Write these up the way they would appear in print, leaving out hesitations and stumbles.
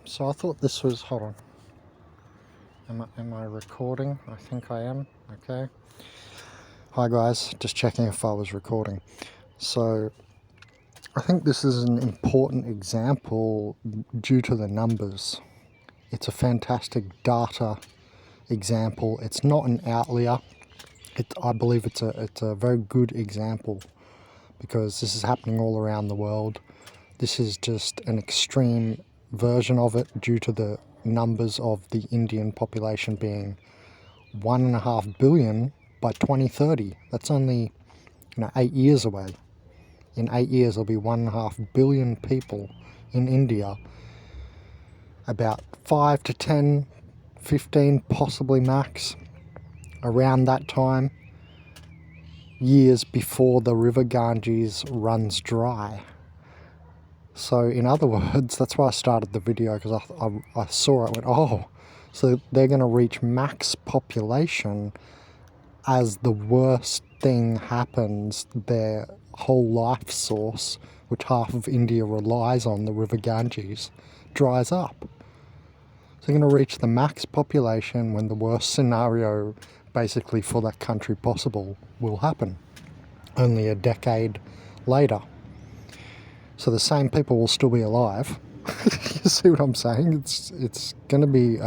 So I thought this was, hold on, am I recording? I think I am. Okay. Hi guys, just checking if I was recording. So I think this is an important example due to the numbers. It's a fantastic data example. It's not an outlier. I believe it's a very good example because this is happening all around the world. This is just an extreme version of it due to the numbers of the Indian population being 1.5 billion by 2030. That's only 8 years away. In 8 years there'll be 1.5 billion people in India. About 5 to 10, 15 possibly max around that time, years before the river Ganges runs dry. So in other words, that's why I started the video, because I saw it and went, oh, so they're going to reach max population as the worst thing happens. Their whole life source, which half of India relies on, the river Ganges, dries up. So they're going to reach the max population when the worst scenario basically for that country possible will happen, only a decade later. So the same people will still be alive. You see what I'm saying? It's going to be...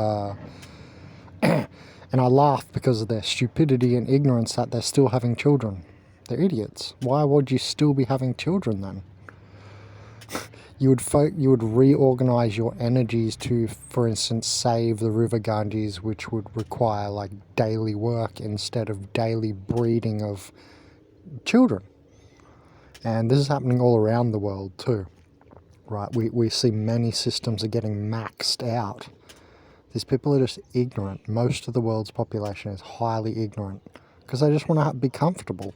and I laugh because of their stupidity and ignorance that they're still having children. They're idiots. Why would you still be having children then? You would reorganize your energies to, for instance, save the river Ganges, which would require like daily work instead of daily breeding of children. And this is happening all around the world too, right? We see many systems are getting maxed out. These people are just ignorant. Most of the world's population is highly ignorant because they just want to be comfortable.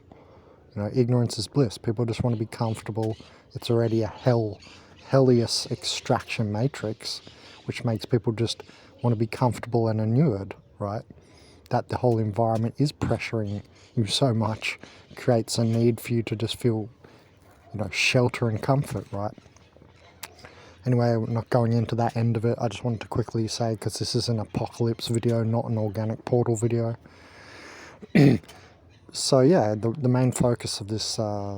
Ignorance is bliss. People just want to be comfortable. It's already a hellish extraction matrix, which makes people just want to be comfortable and inured, right? That the whole environment is pressuring you so much, creates a need for you to just feel shelter and comfort, right? Anyway, we're not going into that end of it. I just wanted to quickly say, because this is an apocalypse video, not an organic portal video. So yeah, the main focus of this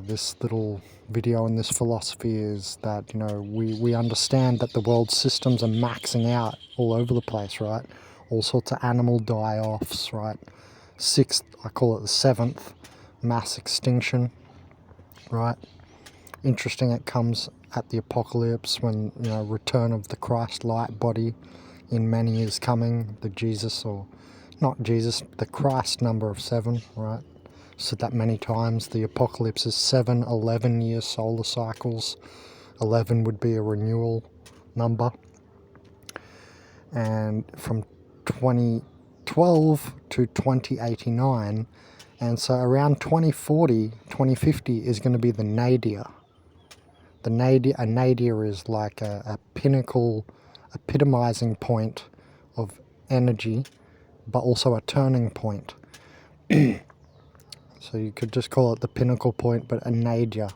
this little video and this philosophy is that we understand that the world's systems are maxing out all over the place, right? All sorts of animal die-offs, right? Sixth, I call it the seventh mass extinction, right? Interesting, it comes at the apocalypse when return of the Christ light body in many is coming. The Jesus, or not Jesus, the Christ number of 7, right? Said that many times. The apocalypse is 7 11-year solar cycles. 11 would be a renewal number, and from 2012 to 2089, and so around 2040 2050 is going to be the nadir. A nadir is like a pinnacle, epitomizing point of energy, but also a turning point. So you could just call it the pinnacle point, but a nadir.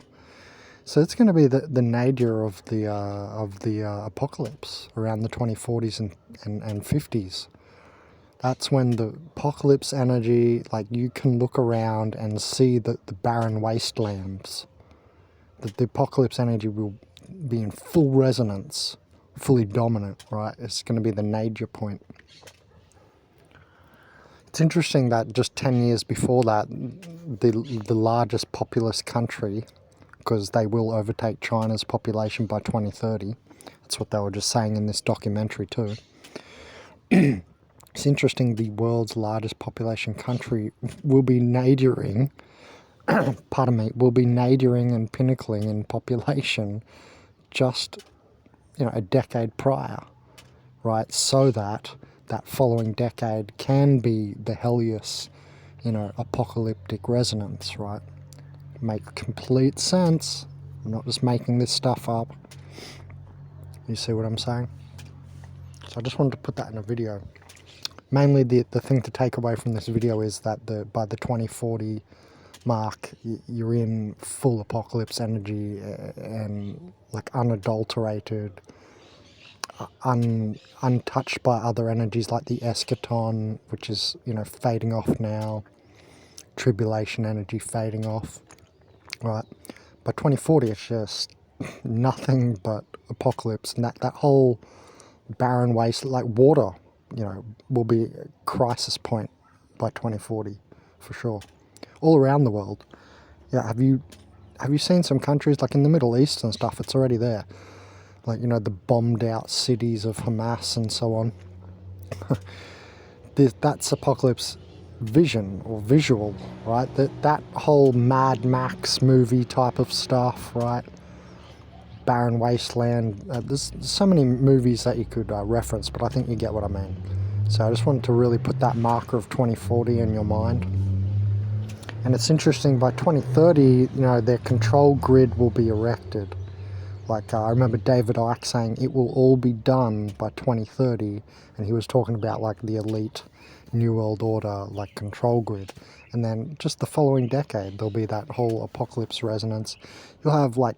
So it's going to be the nadir of the apocalypse around the 2040s and 50's. That's when the apocalypse energy, like, you can look around and see the barren wastelands. The apocalypse energy will be in full resonance, fully dominant, right? It's going to be the nadir point. It's interesting that just 10 years before that, the largest populous country, because they will overtake China's population by 2030. That's what they were just saying in this documentary too. It's interesting, the world's largest population country will be nadiring, will be nadiring and pinnacling in population just, a decade prior, right? So that following decade can be the hellish, apocalyptic resonance, right? Make complete sense. I'm not just making this stuff up. You see what I'm saying? So I just wanted to put that in a video. Mainly the thing to take away from this video is that by the 2040 mark, you're in full apocalypse energy and like unadulterated, untouched by other energies like the eschaton, which is, you know, fading off now, tribulation energy fading off, right? By 2040, it's just nothing but apocalypse, and that whole barren waste, like water, you know, will be a crisis point by 2040 for sure, all around the world. Yeah, have you seen some countries like in the Middle East and stuff? It's already there, like, you know, the bombed out cities of Hamas and so on. That's apocalypse vision or visual, right? That whole Mad Max movie type of stuff, right? Barren wasteland. There's so many movies that you could reference, but I think you get what I mean. So I just wanted to really put that marker of 2040 in your mind. And it's interesting, by 2030, you know, their control grid will be erected. Like, I remember David Icke saying it will all be done by 2030, and he was talking about like the elite New World Order, like control grid. And then just the following decade, there'll be that whole apocalypse resonance. You'll have like,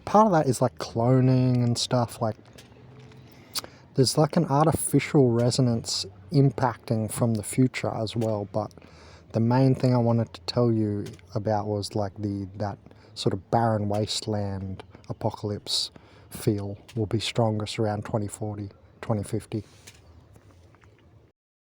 part of that is like cloning and stuff. Like, there's like an artificial resonance impacting from the future as well. But the main thing I wanted to tell you about was like that sort of barren wasteland apocalypse feel will be strongest around 2040, 2050.